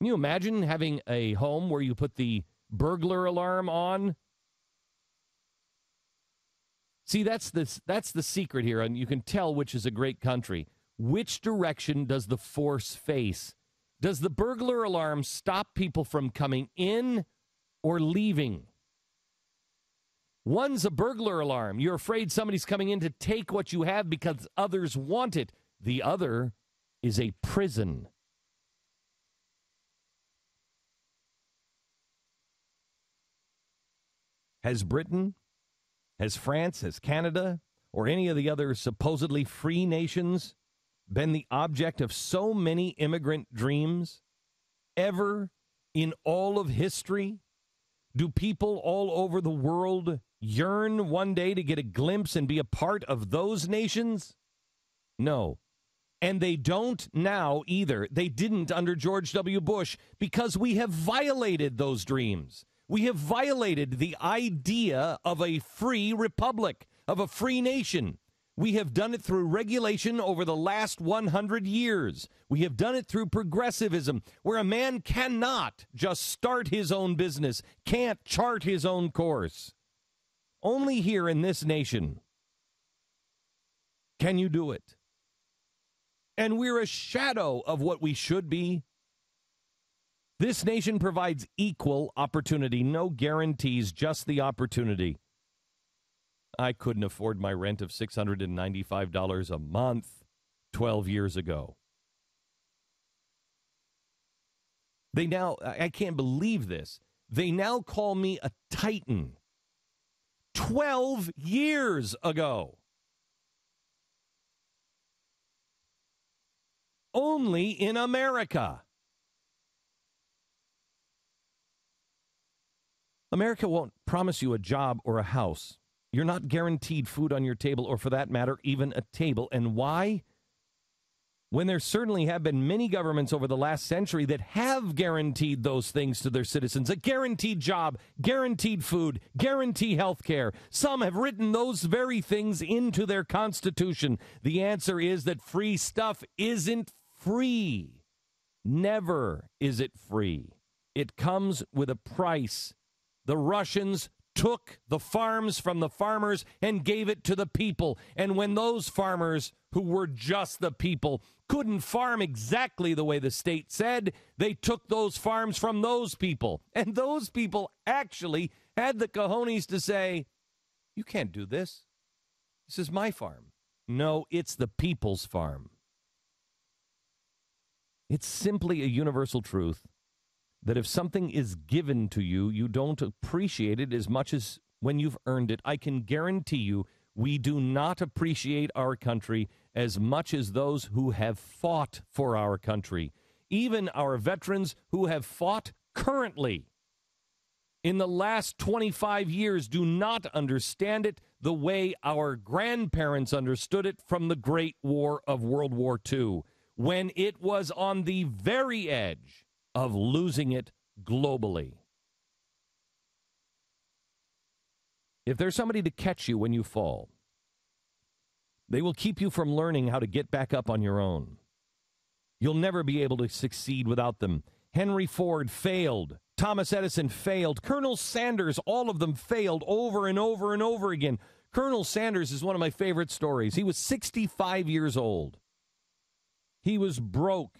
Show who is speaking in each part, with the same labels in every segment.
Speaker 1: Can you imagine having a home where you put the burglar alarm on? See, that's the secret here, and you can tell which is a great country. Which direction does the force face? Does the burglar alarm stop people from coming in or leaving? One's a burglar alarm. You're afraid somebody's coming in to take what you have because others want it. The other is a prison. Has Britain, has France, has Canada, or any of the other supposedly free nations been the object of so many immigrant dreams ever in all of history? Do people all over the world yearn one day to get a glimpse and be a part of those nations? No. And they don't now either. They didn't under George W. Bush because we have violated those dreams. We have violated the idea of a free republic, of a free nation. We have done it through regulation over the last 100 years. We have done it through progressivism, where a man cannot just start his own business, can't chart his own course. Only here in this nation can you do it. And we're a shadow of what we should be. This nation provides equal opportunity, no guarantees, just the opportunity. I couldn't afford my rent of $695 a month 12 years ago. They now, I can't believe this, they now call me a titan. 12 years ago. Only in America. America won't promise you a job or a house. You're not guaranteed food on your table, or for that matter, even a table. And why? When there certainly have been many governments over the last century that have guaranteed those things to their citizens. A guaranteed job, guaranteed food, guaranteed health care. Some have written those very things into their Constitution. The answer is that free stuff isn't free. Never is it free. It comes with a price. The Russians took the farms from the farmers and gave it to the people. And when those farmers, who were just the people, couldn't farm exactly the way the state said, they took those farms from those people. And those people actually had the cojones to say, you can't do this. This is my farm. No, it's the people's farm. It's simply a universal truth that if something is given to you, you don't appreciate it as much as when you've earned it. I can guarantee you we do not appreciate our country as much as those who have fought for our country. Even our veterans who have fought currently in the last 25 years do not understand it the way our grandparents understood it from the Great War of World War II, when it was on the very edge of losing it globally. If there's somebody to catch you when you fall, they will keep you from learning how to get back up on your own. You'll never be able to succeed without them. Henry Ford failed. Thomas Edison failed. Colonel Sanders, all of them failed over and over and over again. Colonel Sanders is one of my favorite stories. He was 65 years old. He was broke.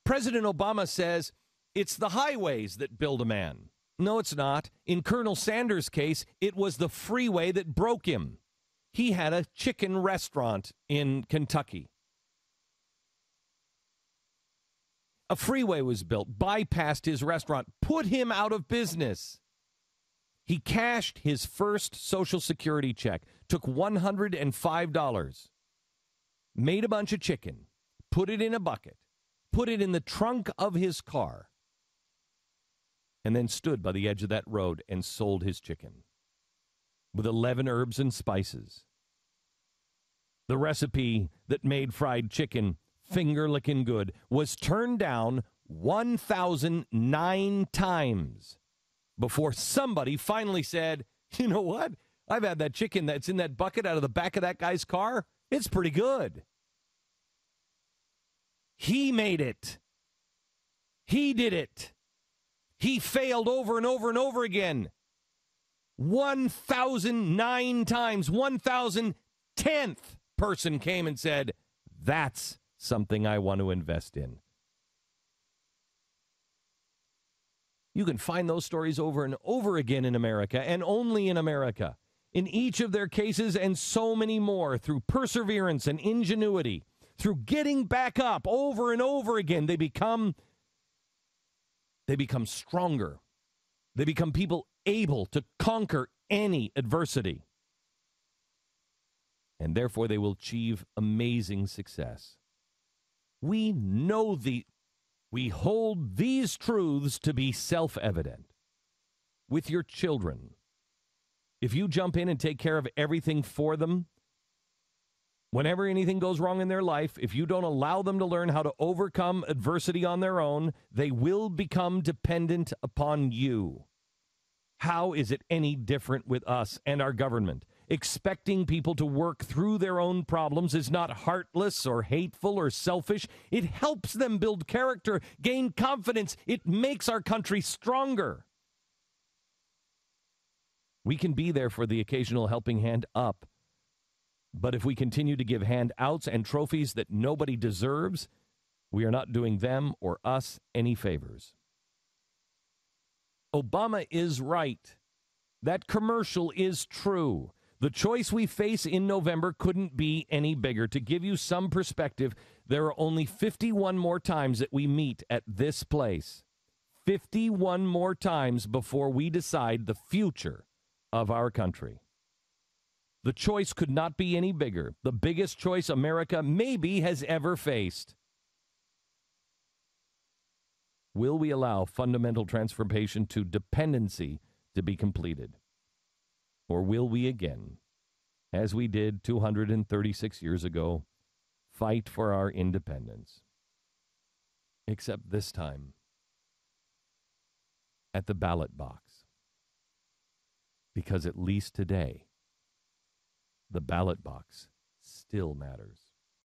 Speaker 1: President Obama says it's the highways that build a man. No, it's not. In Colonel Sanders' case, it was the freeway that broke him. He had a chicken restaurant in Kentucky. A freeway was built, bypassed his restaurant, put him out of business. He cashed his first Social Security check, took $105, made a bunch of chicken, put it in a bucket, put it in the trunk of his car, and then stood by the edge of that road and sold his chicken with 11 herbs and spices. The recipe that made fried chicken finger-licking good was turned down 1,009 times before somebody finally said, you know what? I've had that chicken that's in that bucket out of the back of that guy's car. It's pretty good. He made it. He did it. He failed over and over and over again. 1,009 times. 1,010th person came and said, that's something I want to invest in. You can find those stories over and over again in America, and only in America. In each of their cases and so many more, through perseverance and ingenuity, through getting back up over and over again, they become stronger. They become people able to conquer any adversity. And therefore they will achieve amazing success. We hold these truths to be self-evident. With your children, if you jump in and take care of everything for them, whenever anything goes wrong in their life, if you don't allow them to learn how to overcome adversity on their own, they will become dependent upon you. How is it any different with us and our government? Expecting people to work through their own problems is not heartless or hateful or selfish. It helps them build character, gain confidence. It makes our country stronger. We can be there for the occasional helping hand up. But if we continue to give handouts and trophies that nobody deserves, we are not doing them or us any favors. Obama is right. That commercial is true. The choice we face in November couldn't be any bigger. To give you some perspective, there are only 51 more times that we meet at this place. 51 more times before we decide the future of our country. The choice could not be any bigger. The biggest choice America maybe has ever faced. Will we allow fundamental transformation to dependency to be completed? Or will we again, as we did 236 years ago, fight for our independence? Except this time, at the ballot box. Because at least today, the ballot box still matters.